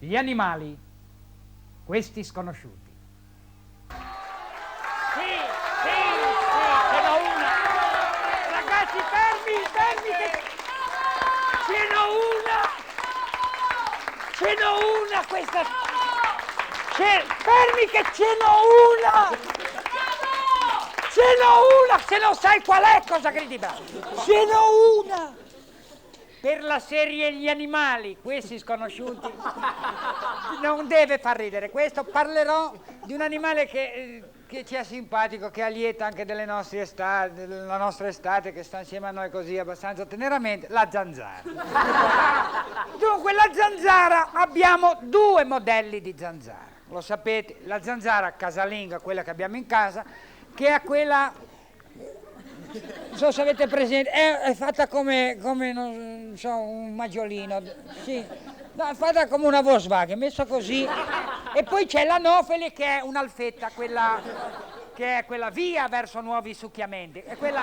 Gli animali, questi sconosciuti. Sì, ce n'ho una. Ragazzi, fermi, che... Ce n'ho una questa... Fermi che ce n'ho una! Se non sai qual è, cosa gridi? Ce n'ho una! Per la serie Gli animali, questi sconosciuti, non deve far ridere. Questo parlerò di un animale che ci è simpatico, che allieta anche delle nostre estate, della nostra estate, che sta insieme a noi così abbastanza teneramente, la zanzara. Dunque, la zanzara, abbiamo due modelli di zanzara. Lo sapete, la zanzara casalinga, quella che abbiamo in casa, che è quella... Non so se avete presente, è fatta come non so, un maggiolino, sì, no, è fatta come una Volkswagen, messa così, e poi c'è l'anofele che è un'alfetta, che è quella via verso nuovi succhiamenti, è quella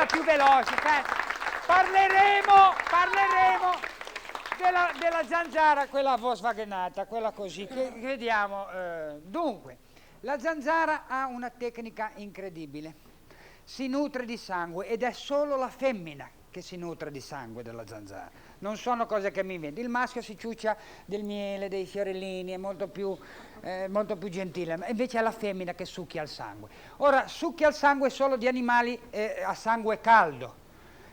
più veloce. Parleremo della zanzara, quella Volkswagenata, quella così, che vediamo. Dunque, la zanzara ha una tecnica incredibile. Si nutre di sangue ed è solo la femmina che si nutre di sangue della zanzara. Non sono cose che mi invento. Il maschio si ciuccia del miele, dei fiorellini, è molto più gentile, invece è la femmina che succhia il sangue. Ora, succhia il sangue solo di animali a sangue caldo,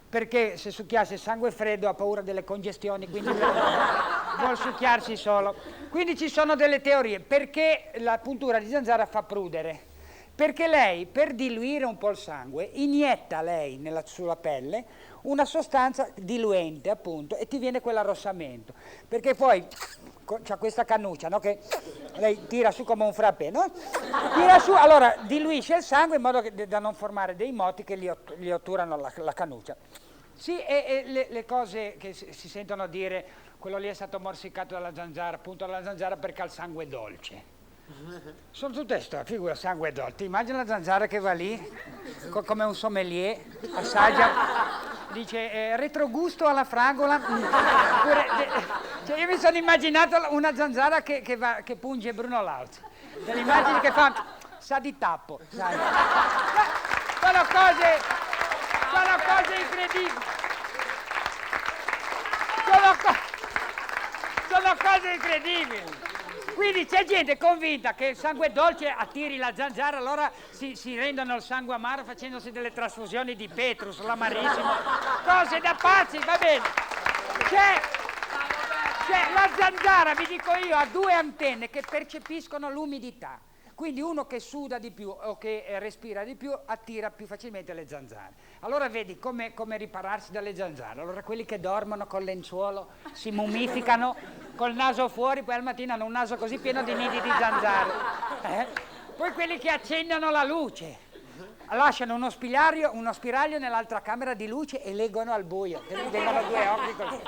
perché se succhiasse sangue freddo ha paura delle congestioni, quindi vuol succhiarsi solo. Quindi ci sono delle teorie. Perché la puntura di zanzara fa prudere? Perché lei, per diluire un po' il sangue, inietta lei sulla pelle una sostanza diluente, appunto, e ti viene quell'arrossamento. Perché poi c'ha questa cannuccia, no? Che lei tira su come un frappè, no? Tira su, allora diluisce il sangue in modo da non formare dei moti che gli otturano la cannuccia. Sì, e le cose che si sentono dire, quello lì è stato morsicato dalla zanzara, appunto dalla zanzara perché ha il sangue dolce. Sono tutte storie, figura, sangue dolce. Immagina la zanzara che va lì, come un sommelier, assaggia, dice retrogusto alla fragola. Cioè, io mi sono immaginato una zanzara che punge Bruno Lauzi. Te l'immagini che fa, sa di tappo, sai. Sono cose incredibili. Sono cose incredibili. Quindi c'è gente convinta che il sangue dolce attiri la zanzara, allora si rendono il sangue amaro facendosi delle trasfusioni di Petrus, l'amarissimo. Cose da pazzi, va bene. C'è la zanzara, vi dico io, ha due antenne che percepiscono l'umidità. Quindi uno che suda di più o che respira di più attira più facilmente le zanzare. Allora vedi come ripararsi dalle zanzare. Allora quelli che dormono col lenzuolo si mummificano col naso fuori, poi al mattino hanno un naso così pieno di nidi di zanzare. Poi quelli che accendono la luce, lasciano uno spiraglio nell'altra camera di luce e leggono al buio, leggono due occhi così.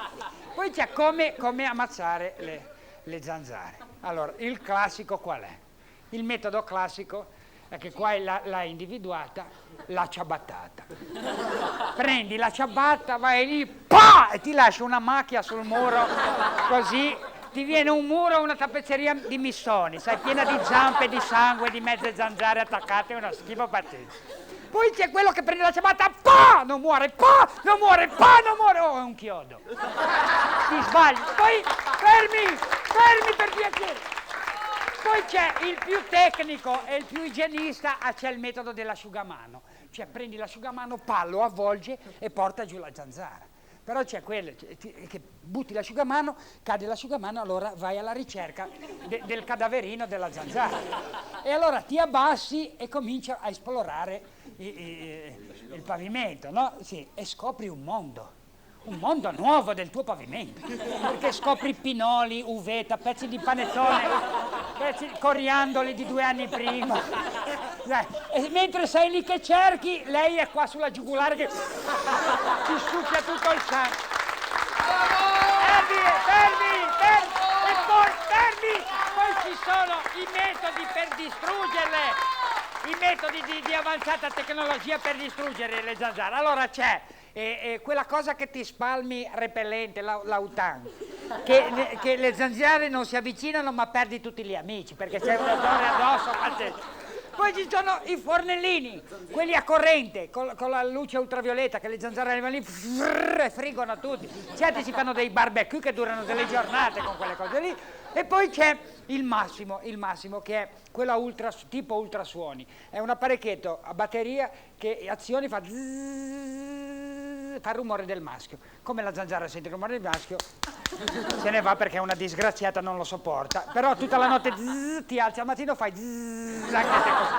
Poi c'è come ammazzare le zanzare. Allora, il classico qual è? Il metodo classico è che qua l'hai individuata, la ciabattata. Prendi la ciabatta, vai lì, pa! E ti lascia una macchia sul muro, così ti viene un muro, una tappezzeria di missoni, sai, piena di zampe, di sangue, di mezze zanzare attaccate, uno schifo pazzesco. Poi c'è quello che prende la ciabatta, pa! Non muore, pa! Non muore, pa! Non muore, oh, è un chiodo. Ti sbagli. Poi, fermi per piacere. Poi c'è il più tecnico e il più igienista, c'è il metodo dell'asciugamano. Cioè prendi l'asciugamano, lo avvolge e porta giù la zanzara. Però c'è quello che butti l'asciugamano, cade l'asciugamano, allora vai alla ricerca del cadaverino della zanzara. E allora ti abbassi e cominci a esplorare il pavimento, no? Sì, e scopri un mondo nuovo del tuo pavimento, perché scopri pinoli, uvetta, pezzi di panettone, coriandoli di 2 anni prima. E mentre sei lì che cerchi, lei è qua sulla giugulare che ti succhia tutto il sangue. Poi ci sono i metodi per distruggerle, i metodi di avanzata tecnologia per distruggere le zanzare. Allora c'è quella cosa che ti spalmi repellente, l'autan. che le zanzare non si avvicinano ma perdi tutti gli amici perché c'è un odore addosso pazzesco. Poi ci sono i fornellini, quelli a corrente, con la luce ultravioletta, che le zanzare arrivano lì e friggono tutti. Certi si fanno dei barbecue che durano delle giornate con quelle cose lì. E poi c'è il massimo che è quello tipo ultrasuoni. È un apparecchietto a batteria che azioni fa il rumore del maschio. Come la zanzara sente il rumore del maschio, se ne va perché una disgraziata non lo sopporta. Però tutta la notte ti alzi, al mattino fai anche se così.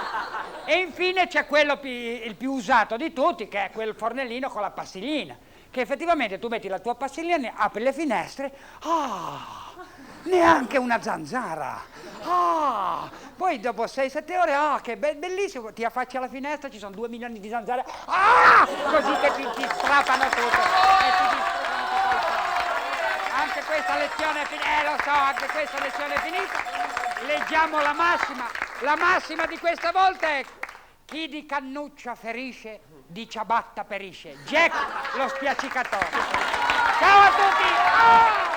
E infine c'è quello il più usato di tutti, che è quel fornellino con la pastiglina. Che effettivamente tu metti la tua pastiglina, apri le finestre, neanche una zanzara. Poi dopo 6-7 ore, che bellissimo, ti affacci alla finestra, ci sono 2 milioni di zanzare, così che ti strappano tutto e ti distruggono tutto il corpo. Anche questa lezione è finita, lo so, anche questa lezione è finita. Leggiamo la massima. La massima di questa volta è: chi di cannuccia ferisce, di ciabatta perisce. Jack lo spiaccicatore. Ciao a tutti!